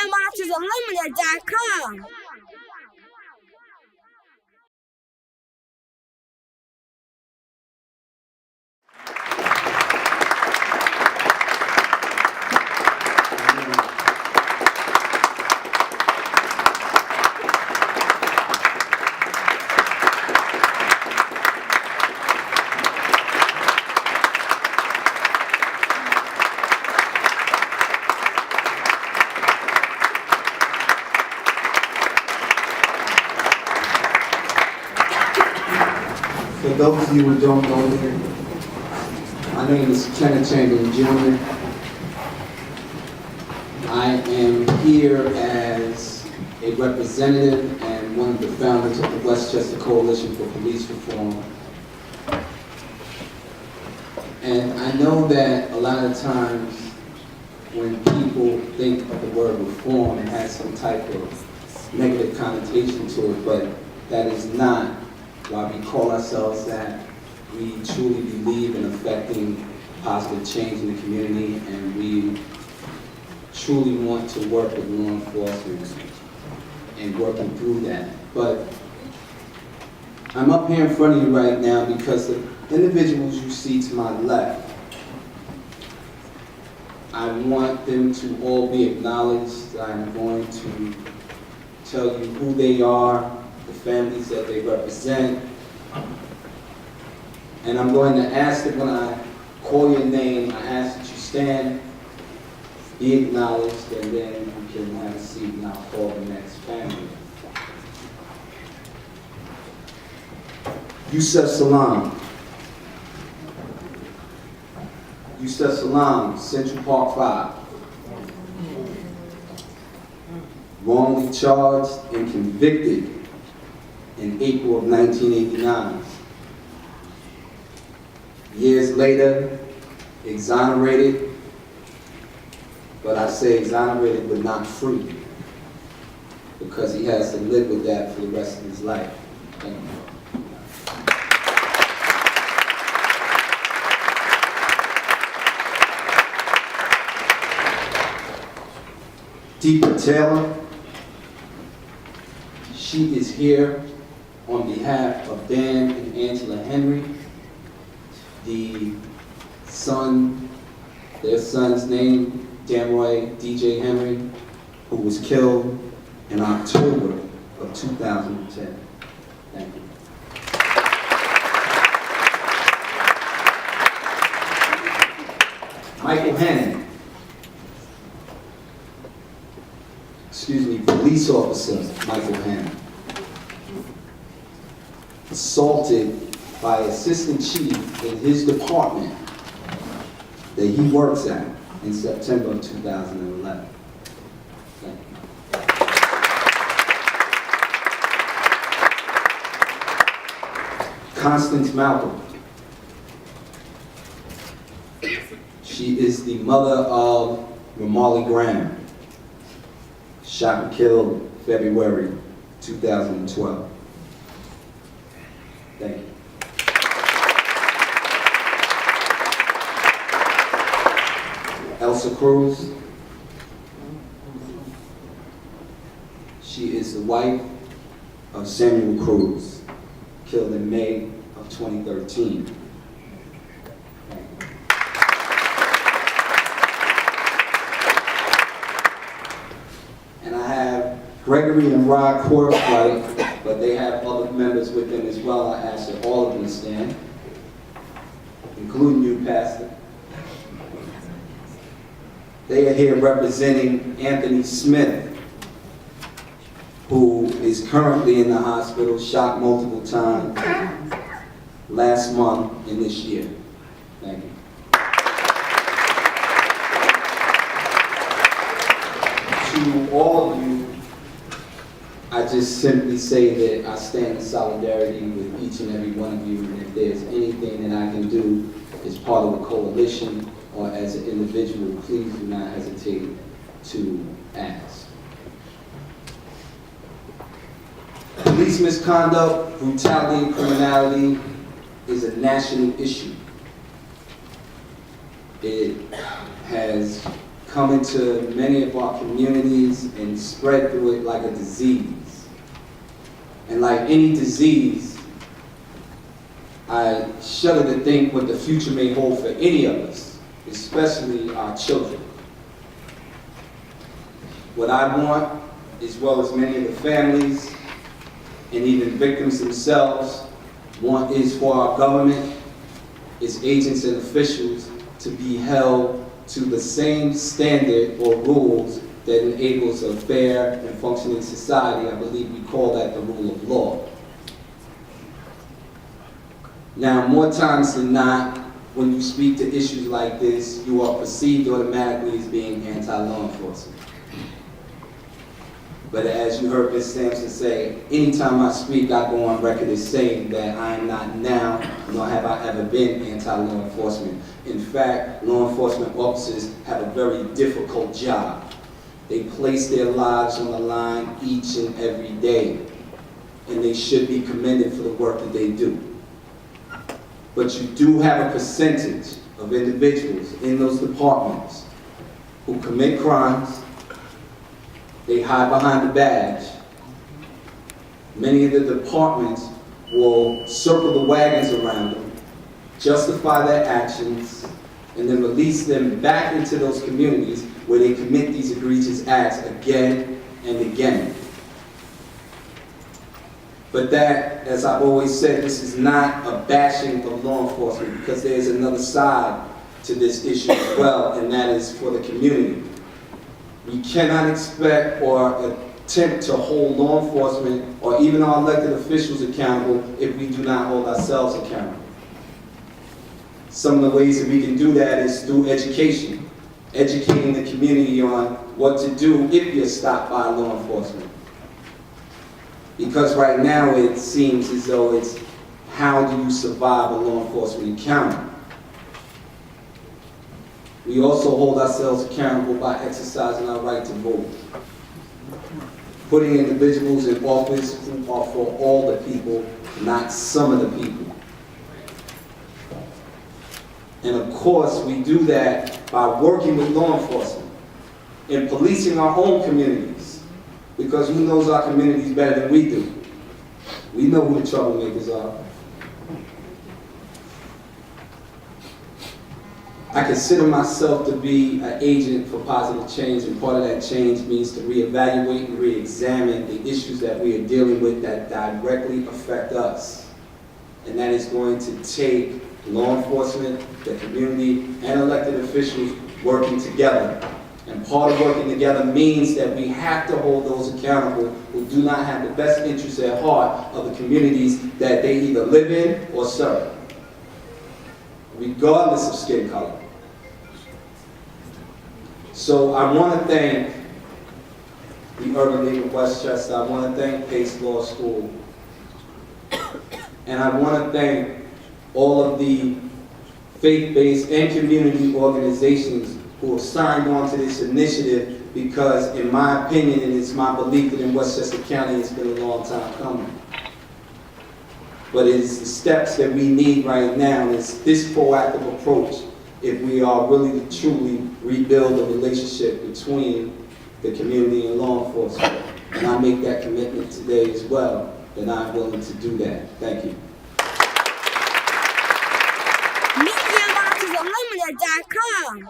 FreedomMarchersUnlimited.com. For those of you who don't know me, my name is Kenneth Chamberlain Jr. I am here as a representative and one of the founders of the Westchester Coalition for Police Reform. And I know that a lot of times when people think of the word reform, it has some type of negative connotation to it, but that is not why we call ourselves that. We truly believe in affecting positive change in the community, and we truly want to work with law enforcement and working through that. But I'm up here in front of you right now because the individuals you see to my left, I want them to all be acknowledged. I'm going to tell you who they are, the families that they represent, and I'm going to ask that when I call your name, I ask that you stand, be acknowledged, and then you can have a seat and I'll call the next family. Yusef Salam. Yusef Salam, Central Park 5. Wrongly charged and convicted in April of 1989. Years later, exonerated, but I say exonerated but not free, because he has to live with that for the rest of his life. Thank you. Deepa Taylor, she is here on behalf of Dan and Angela Henry, their son's name, Damroy DJ Henry, who was killed in October of 2010. Thank you. Michael Hannon, police officer Michael Hannon, assaulted by assistant chief in his department that he works at in September of 2011. Thank you. Constance Malcolm. She is the mother of Ramali Graham, shot and killed February 2012. Thank you. Elsa Cruz. She is the wife of Samuel Cruz, killed in May of 2013. And I have Gregory and Rod Corflight, but they have other members with them as well. I ask that all of them stand, including you, Pastor. They are here representing Anthony Smith, who is currently in the hospital, shot multiple times last month and this year. Thank you. To all of you, I just simply say that I stand in solidarity with each and every one of you, and if there's anything that I can do as part of the coalition or as an individual, please do not hesitate to ask. Police misconduct, brutality, and criminality is a national issue. It has come into many of our communities and spread through it like a disease. And like any disease, I shudder to think what the future may hold for any of us, especially our children. What I want, as well as many of the families and even victims themselves want, is for our government, its agents and officials, to be held to the same standard or rules that enables a fair and functioning society. I believe we call that the rule of law. Now, more times than not, when you speak to issues like this, you are perceived automatically as being anti-law enforcement. But as you heard Ms. Sampson say, anytime I speak, I go on record as saying that I am not now, nor have I ever been anti-law enforcement. In fact, law enforcement officers have a very difficult job. They place their lives on the line each and every day, and they should be commended for the work that they do. But you do have a percentage of individuals in those departments who commit crimes. They hide behind the badge. Many of the departments will circle the wagons around them, justify their actions, and then release them back into those communities where they commit these egregious acts again and again. But that, as I've always said, this is not a bashing of law enforcement, because there's another side to this issue as well, and that is for the community. We cannot expect or attempt to hold law enforcement or even our elected officials accountable if we do not hold ourselves accountable. Some of the ways that we can do that is through education, educating the community on what to do if you're stopped by law enforcement. Because right now it seems as though it's how do you survive a law enforcement encounter? We also hold ourselves accountable by exercising our right to vote. Putting individuals in office who are for all the people, not some of the people. And of course, we do that by working with law enforcement and policing our own communities. Because who knows our communities better than we do? We know who the troublemakers are. I consider myself to be an agent for positive change, and part of that change means to reevaluate and re-examine the issues that we are dealing with that directly affect us. And that is going to take law enforcement, the community, and elected officials working together. And part of working together means that we have to hold those accountable who do not have the best interests at heart of the communities that they either live in or serve, regardless of skin color. So I want to thank the Urban League of Westchester. I want to thank Pace Law School. And I want to thank all of the faith-based and community organizations who have signed on to this initiative, because in my opinion, and it's my belief that in Westchester County it's been a long time coming. But it's the steps that we need right now, and it's this proactive approach if we are really to truly rebuild the relationship between the community and law enforcement. And I make that commitment today as well, that I'm willing to do that. Thank you. MediaBoxUnlimited.com